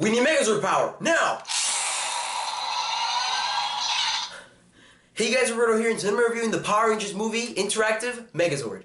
We need Megazord power, now! Hey guys, Roberto here, and today I'm reviewing the Power Rangers movie interactive Megazord.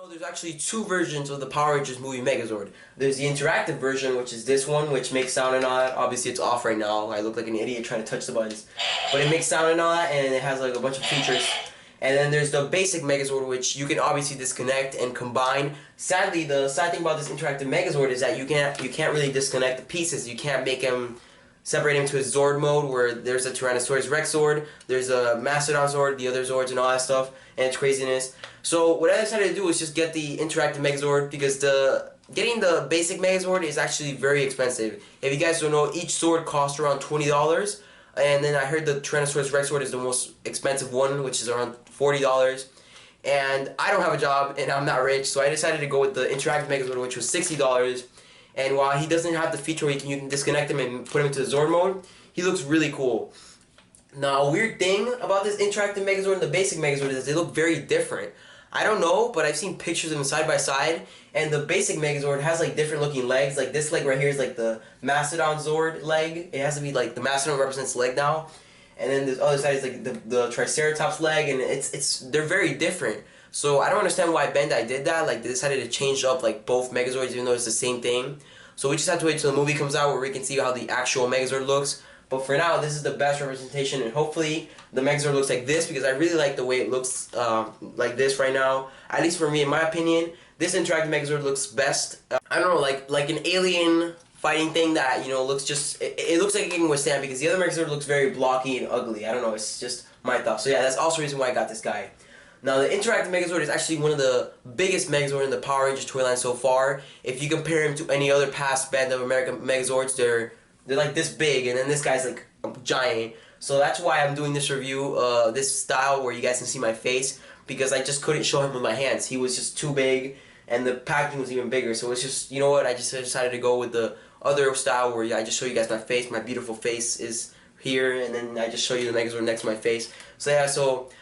There's actually two versions of the Power Rangers movie Megazord. There's the interactive version, which is this one, which makes sound and all that. Obviously it's off right now. I look like an idiot trying to touch the buttons. But it makes sound and all that, and it has like a bunch of features. And then there's the basic Megazord, which you can obviously disconnect and combine. Sadly, the sad thing about this interactive Megazord is that you can't really disconnect the pieces. You can't make them separate him to a Zord mode where there's a Tyrannosaurus Rex Zord, there's a Mastodon Zord, the other Zords and all that stuff, and it's craziness. So what I decided to do is just get the interactive Megazord because getting the basic Megazord is actually very expensive. If you guys don't know, each Zord costs around $20, and then I heard the Tyrannosaurus Rex Zord is the most expensive one, which is around $40. And I don't have a job and I'm not rich, so I decided to go with the interactive Megazord, which was $60. And while he doesn't have the feature where you can disconnect him and put him into Zord mode, he looks really cool. Now, a weird thing about this interactive Megazord and the basic Megazord is they look very different. I don't know, but I've seen pictures of them side by side, and the basic Megazord has like different looking legs. Like this leg right here is like the Mastodon Zord leg. It has to be like the Mastodon represents leg now, and then this other side is like the Triceratops leg, and they're very different. So I don't understand why Bandai did that. Like they decided to change up like both Megazords even though it's the same thing. So we just have to wait till the movie comes out where we can see how the actual Megazord looks. But for now, this is the best representation, and hopefully the Megazord looks like this because I really like the way it looks like this right now. At least for me, in my opinion, this interactive Megazord looks best. I don't know, like an alien fighting thing that, you know, looks just, it looks like it can withstand, because the other Megazord looks very blocky and ugly. I don't know, it's just my thought. So yeah, that's also the reason why I got this guy. Now, the interactive Megazord is actually one of the biggest Megazord in the Power Rangers toy line so far. If you compare him to any other past Band of America Megazords, they're like this big, and then this guy's like a giant. So that's why I'm doing this review, this style where you guys can see my face, because I just couldn't show him with my hands. He was just too big, and the packaging was even bigger. So it's just, you know what, I just decided to go with the other style where I just show you guys my face. My beautiful face is here, and then I just show you the Megazord next to my face. So yeah,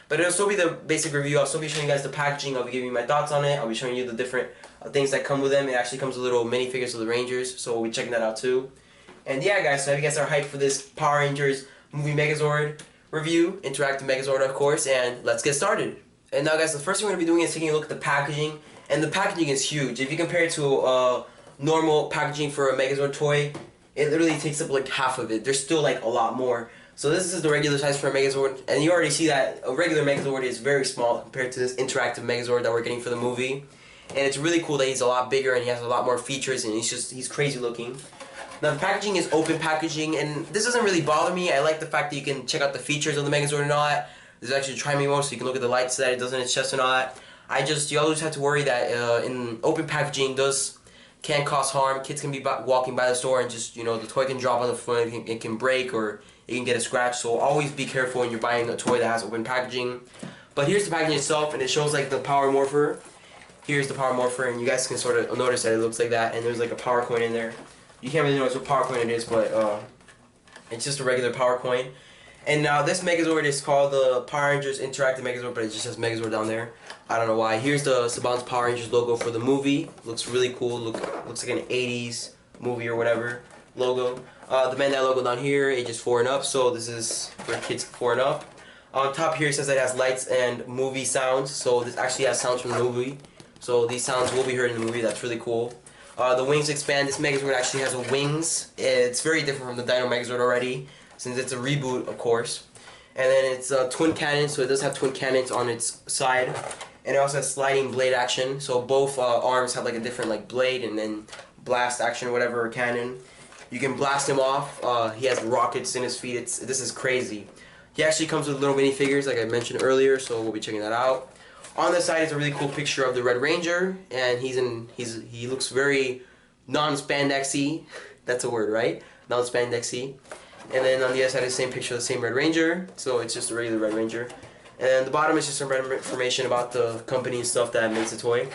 but it'll still be the basic review. I'll still be showing you guys the packaging. I'll be giving you my thoughts on it. I'll be showing you the different things that come with them. It actually comes with little minifigures of the Rangers, so we'll be checking that out too. And yeah, guys, so if you guys are hyped for this Power Rangers movie Megazord review, interactive Megazord, of course, and let's get started. And now, guys, the first thing we're going to be doing is taking a look at the packaging, and the packaging is huge. If you compare it to normal packaging for a Megazord toy, it literally takes up like half of it. There's still like a lot more. So this is the regular size for a Megazord, and you already see that a regular Megazord is very small compared to this interactive Megazord that we're getting for the movie. And it's really cool that he's a lot bigger and he has a lot more features, and he's crazy looking. Now, the packaging is open packaging, and this doesn't really bother me. I like the fact that you can check out the features of the Megazord and all that. There's actually a try me mode, so you can look at the lights that it does in its chest and all that. You always have to worry that in open packaging can cause harm. Kids can be walking by the store and just, you know, the toy can drop on the floor, it can break, or it can get a scratch. So always be careful when you're buying a toy that has open packaging. But here's the packaging itself, and it shows like the Power Morpher. Here's the Power Morpher, and you guys can sort of notice that it looks like that, and there's like a power coin in there. You can't really notice what power coin it is, but it's just a regular power coin. And now this Megazord is called the Power Rangers Interactive Megazord, but it just says Megazord down there. I don't know why. Here's the Saban's Power Rangers logo for the movie. Looks really cool. Looks like an 80s movie or whatever logo. The Bandai logo down here, ages 4 and up, so this is for kids 4 and up. On top here it says that it has lights and movie sounds, so this actually has sounds from the movie. So these sounds will be heard in the movie. That's really cool. The wings expand. This Megazord actually has wings. It's very different from the Dino Megazord already, since it's a reboot, of course. And then it's twin cannons, so it does have twin cannons on its side. And it also has sliding blade action, so both arms have like a different like blade and then blast action, whatever, or cannon. You can blast him off. He has rockets in his feet. This is crazy. He actually comes with little minifigures, like I mentioned earlier, so we'll be checking that out. On the side is a really cool picture of the Red Ranger, and he looks very non-spandexy. That's a word, right? Non-spandexy. And then on the other side is the same picture of the same Red Ranger, so it's just a regular Red Ranger. And the bottom is just some random information about the company and stuff that makes the toy.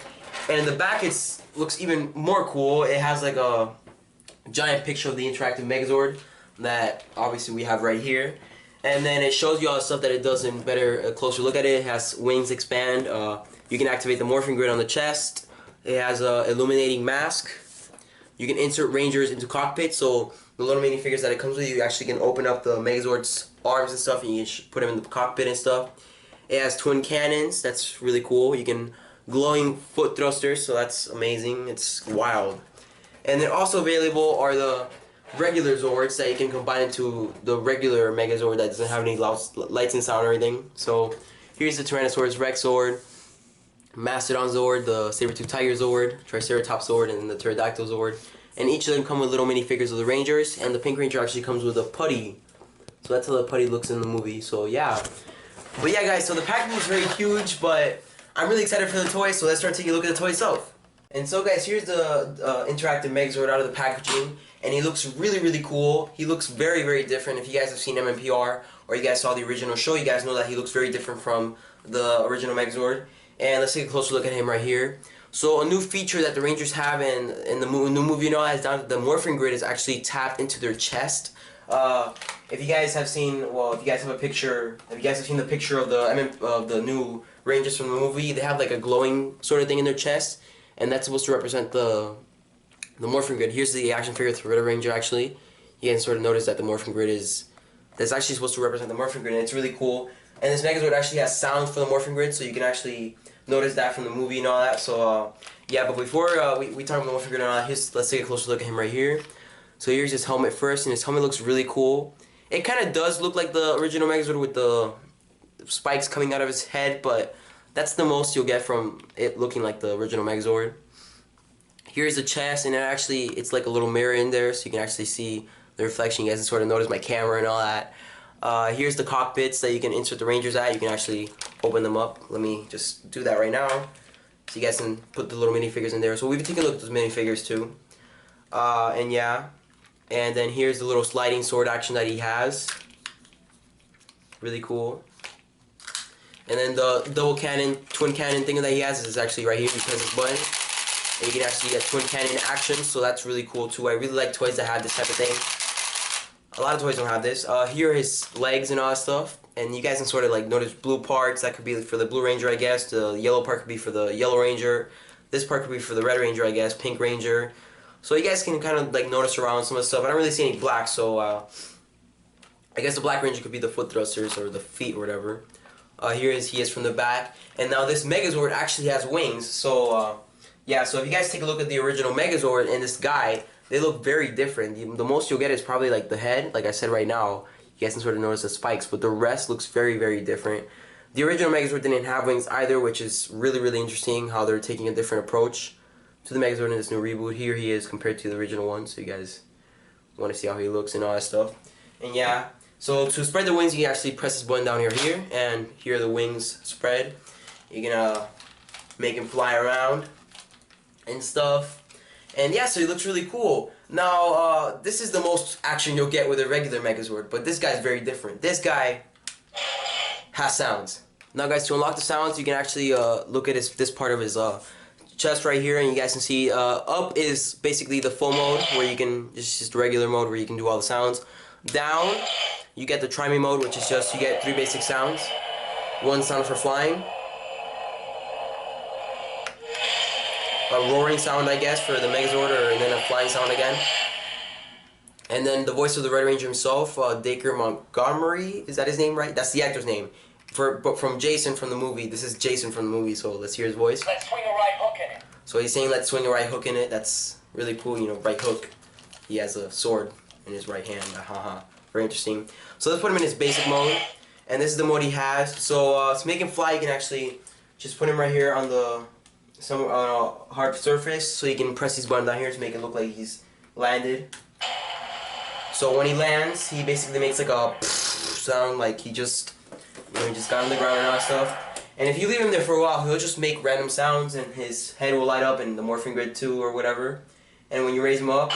And in the back, it looks even more cool. It has like a giant picture of the interactive Megazord that obviously we have right here. And then it shows you all the stuff that it does in a closer look at it. It has wings expand. You can activate the morphing grid on the chest. It has a illuminating mask. You can insert Rangers into cockpits. So the little minifigures that it comes with, you actually can open up the Megazord's arms and stuff, and you can put them in the cockpit and stuff. It has twin cannons. That's really cool. You can glowing foot thrusters, so that's amazing. It's wild. And then also available are the regular Zords that you can combine into the regular Megazord that doesn't have any lights and sound or anything. So here's the Tyrannosaurus Rex Zord, Mastodon Zord, the Saber-Tooth Tiger Zord, Triceratops Zord, and the Pterodactyl Zord. And each of them come with little minifigures of the Rangers, and the Pink Ranger actually comes with a putty. So that's how the putty looks in the movie, so yeah. But yeah guys, so the package is very huge, but I'm really excited for the toy, so let's start taking a look at the toy itself. And so guys, here's the interactive Megazord out of the packaging, and he looks really, really cool. He looks very, very different. If you guys have seen MMPR, or you guys saw the original show, you guys know that he looks very different from the original Megazord. And let's take a closer look at him right here. So a new feature that the Rangers have in the new movie, you know, is down to the morphing grid is actually tapped into their chest. If you guys have seen, well, if you guys have seen the picture of the new Rangers from the movie, they have like a glowing sort of thing in their chest, and that's supposed to represent the morphing grid. Here's the action figure for Red Ranger. Actually, you can sort of notice that the morphing grid that's actually supposed to represent the morphing grid, and it's really cool. And this Megazord actually has sounds for the morphing grid, so you can actually notice that from the movie and all that. So yeah, but before we talk about the morphing grid and all that, let's take a closer look at him right here. So here's his helmet first, and his helmet looks really cool. It kind of does look like the original Megazord with the spikes coming out of his head, but that's the most you'll get from it looking like the original Megazord. Here's the chest, and it's like a little mirror in there, so you can actually see the reflection. You guys can sort of notice my camera and all that. Here's the cockpits that you can insert the Rangers at. You can actually open them up. Let me just do that right now, so you guys can put the little minifigures in there. So we've been taking a look at those minifigures too. And yeah. And then here's the little sliding sword action that he has. Really cool. And then the double cannon, twin cannon thing that he has is actually right here. You press this button, and you can actually get twin cannon action. So that's really cool too. I really like toys that have this type of thing. A lot of toys don't have this. Here are his legs and all that stuff. And you guys can sort of like notice blue parts. That could be for the Blue Ranger, I guess. The yellow part could be for the Yellow Ranger. This part could be for the Red Ranger, I guess. Pink Ranger. So you guys can kind of like notice around some of the stuff. I don't really see any black, so I guess the Black Ranger could be the foot thrusters or the feet or whatever. He is from the back. And now this Megazord actually has wings. So yeah, so if you guys take a look at the original Megazord and this guy, they look very different. The most you'll get is probably like the head, like I said right now. You guys can sort of notice the spikes, but the rest looks very, very different. The original Megazord didn't have wings either, which is really, really interesting how they're taking a different approach to the Megazord in this new reboot. Here he is compared to the original one, so you guys want to see how he looks and all that stuff. And yeah, so to spread the wings, you can actually press this button down here, and here are the wings spread. You can make him fly around and stuff. And yeah, so he looks really cool. Now, this is the most action you'll get with a regular Megazord, but this guy's very different. This guy has sounds. Now guys, to unlock the sounds, you can actually look at this part of his chest right here, and you guys can see up is basically the full mode, where you can, it's just regular mode where you can do all the sounds. Down, you get the Try-Me mode, which is just, you get 3 basic sounds. One sound for flying. A roaring sound, I guess, for the Megazord, and then a flying sound again. And then the voice of the Red Ranger himself, Dacre Montgomery, is that his name, right? That's the actor's name. But from Jason from the movie, this is Jason from the movie, so let's hear his voice. Let's swing a right hook in it. So he's saying, let's swing a right hook in it. That's really cool, you know, right hook. He has a sword in his right hand, haha. Very interesting. So let's put him in his basic mode, and this is the mode he has. So to make him fly, you can actually just put him right here on a hard surface, so you can press this button down here to make it look like he's landed. So when he lands, he basically makes like a sound, like he just got on the ground and all that stuff. And if you leave him there for a while, he'll just make random sounds, and his head will light up, and the morphing grid too, or whatever. And when you raise him up,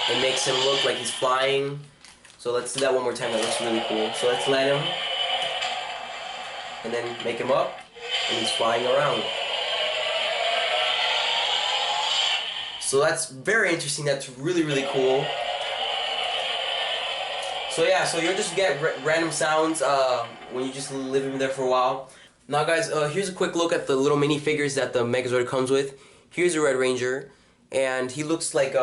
it makes him look like he's flying. So let's do that one more time. That looks really cool. So let's land him, and then make him up, and he's flying around. So that's very interesting. That's really, really cool. So yeah, so you'll just get random sounds when you just live in there for a while. Now guys, here's a quick look at the little minifigures that the Megazord comes with. Here's a Red Ranger, and he looks like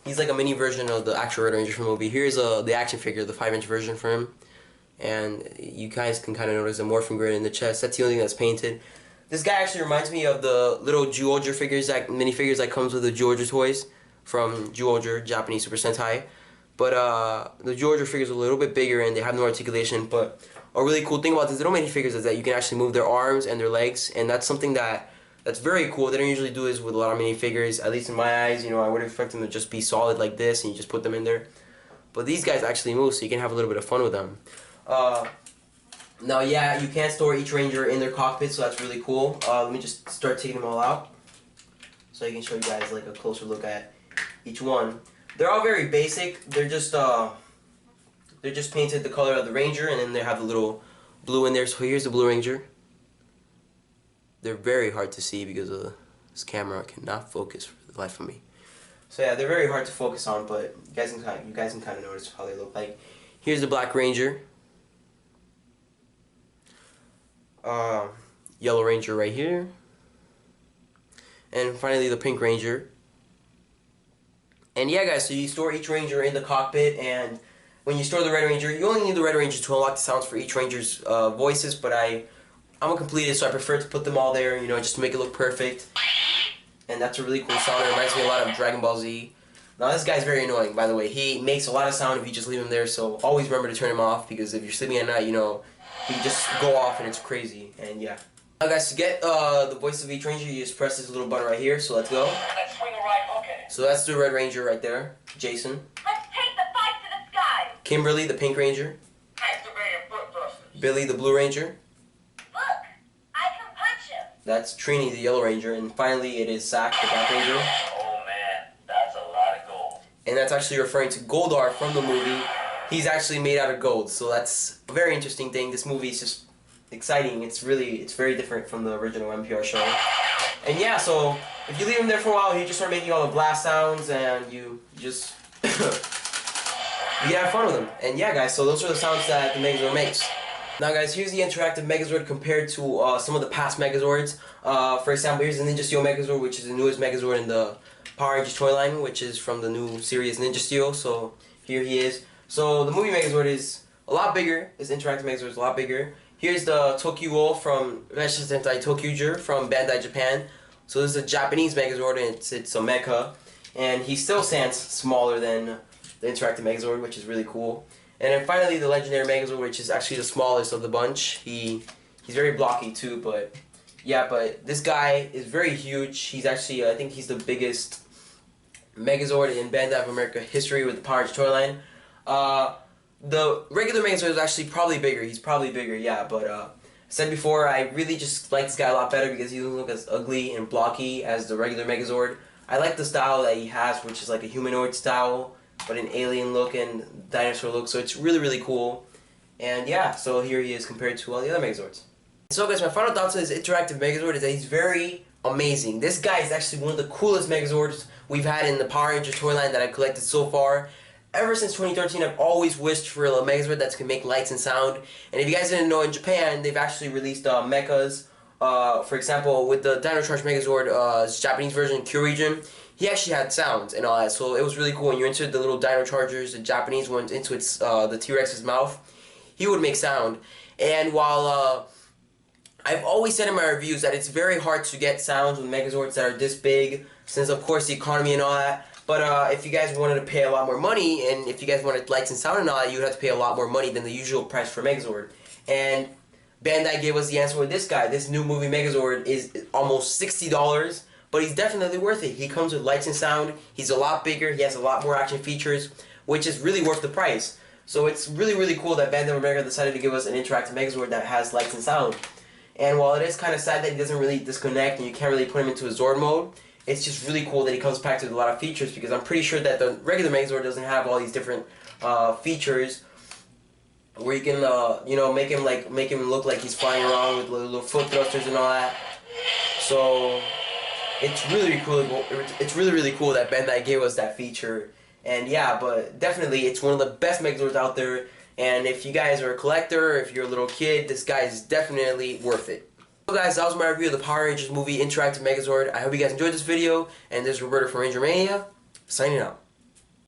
he's like a mini version of the actual Red Ranger from the movie. Here's the action figure, the 5-inch version for him, and you guys can kind of notice the morphing grid in the chest. That's the only thing that's painted. This guy actually reminds me of the little Zyuohger figures, that minifigures that comes with the Zyuohger toys from Zyuohger, Japanese Super Sentai. But the Zyuohger figures are a little bit bigger and they have no articulation. But a really cool thing about these little minifigures is that you can actually move their arms and their legs, and that's something that's very cool. They don't usually do this with a lot of minifigures, at least in my eyes. You know, I would expect them to just be solid like this and you just put them in there. But these guys actually move, so you can have a little bit of fun with them. Now, yeah, you can store each Ranger in their cockpit, so that's really cool. Let me just start taking them all out, so I can show you guys like a closer look at each one. They're all very basic. They're just painted the color of the Ranger, and then they have the little blue in there. So here's the Blue Ranger. They're very hard to see because this camera cannot focus for the life of me. So yeah, they're very hard to focus on, but you guys can kind of notice how they look like. Here's the Black Ranger. Yellow Ranger right here, and finally the Pink Ranger. And yeah guys, so you store each Ranger in the cockpit, and when you store the Red Ranger, you only need the Red Ranger to unlock the sounds for each Ranger's voices, but I'm a completist, so I prefer to put them all there, you know, just to make it look perfect. And that's a really cool sound. It reminds me a lot of Dragon Ball Z. Now this guy's very annoying, by the way. He makes a lot of sound if you just leave him there, so always remember to turn him off, because if you're sleeping at night, you know, he just go off and it's crazy. And yeah. Now guys, to get the voice of each Ranger, you just press this little button right here, so let's go. Let's swing a right, okay. So that's the Red Ranger right there, Jason. Let's take the fight to the sky. Kimberly, the Pink Ranger. Activating foot thrusters. Billy, the Blue Ranger. Look, I can punch him. That's Trini, the Yellow Ranger. And finally, it is Zack, the Black Ranger. Oh man, that's a lot of gold. And that's actually referring to Goldar from the movie. He's actually made out of gold, so that's a very interesting thing. This movie is just exciting. It's very different from the original NPR show. And yeah, so if you leave him there for a while, he just start making all the blast sounds, and you just you can have fun with him. And yeah, guys, so those are the sounds that the Megazord makes. Now, guys, here's the interactive Megazord compared to some of the past Megazords. For example, here's the Ninja Steel Megazord, which is the newest Megazord in the Power Rangers toy line, which is from the new series Ninja Steel. So here he is. So the movie Megazord is a lot bigger. This interactive Megazord is a lot bigger. Here's the Tokyo from Tokyo from Bandai Japan. So this is a Japanese Megazord, and it's a mecha, and he still stands smaller than the interactive Megazord, which is really cool. And then finally the legendary Megazord, which is actually the smallest of the bunch. He's very blocky too, but yeah, but this guy is very huge. He's actually, I think he's the biggest Megazord in Bandai of America history with the Power Rangers toy line. The regular Megazord is actually probably bigger. He's probably bigger, yeah, but I said before, I really just like this guy a lot better because he doesn't look as ugly and blocky as the regular Megazord. I like the style that he has, which is like a humanoid style, but an alien look and dinosaur look, so it's really, really cool. And yeah, so here he is compared to all the other Megazords. So guys, my final thoughts on this interactive Megazord is that he's very amazing. This guy is actually one of the coolest Megazords we've had in the Power Rangers toy line that I've collected so far. Ever since 2013, I've always wished for a Megazord that can make lights and sound. And if you guys didn't know, in Japan, they've actually released mechas. For example, with the Dino Charge Megazord, Japanese version, Kyoryugen, he actually had sounds and all that. So it was really cool. When you entered the little Dino Chargers, the Japanese ones, into the T-Rex's mouth, he would make sound. And while I've always said in my reviews that it's very hard to get sounds with Megazords that are this big, since of course the economy and all that. But if you guys wanted to pay a lot more money, and if you guys wanted lights and sound and all that, you would have to pay a lot more money than the usual price for Megazord. And Bandai gave us the answer with this guy. This new movie Megazord is almost $60, but he's definitely worth it. He comes with lights and sound. He's a lot bigger. He has a lot more action features, which is really worth the price. So it's really, really cool that Bandai of America decided to give us an interactive Megazord that has lights and sound. And while it is kind of sad that he doesn't really disconnect and you can't really put him into a Zord mode, it's just really cool that he comes packed with a lot of features, because I'm pretty sure that the regular Megazord doesn't have all these different features where you can make him look like he's flying around with little foot thrusters and all that. So it's really cool. It's really cool that Bandai gave us that feature. And yeah, but definitely it's one of the best Megazords out there. And if you guys are a collector, if you're a little kid, this guy is definitely worth it. So guys, that was my review of the Power Rangers movie Interactive Megazord. I hope you guys enjoyed this video. And this is Roberto from Ranger Mania, signing out.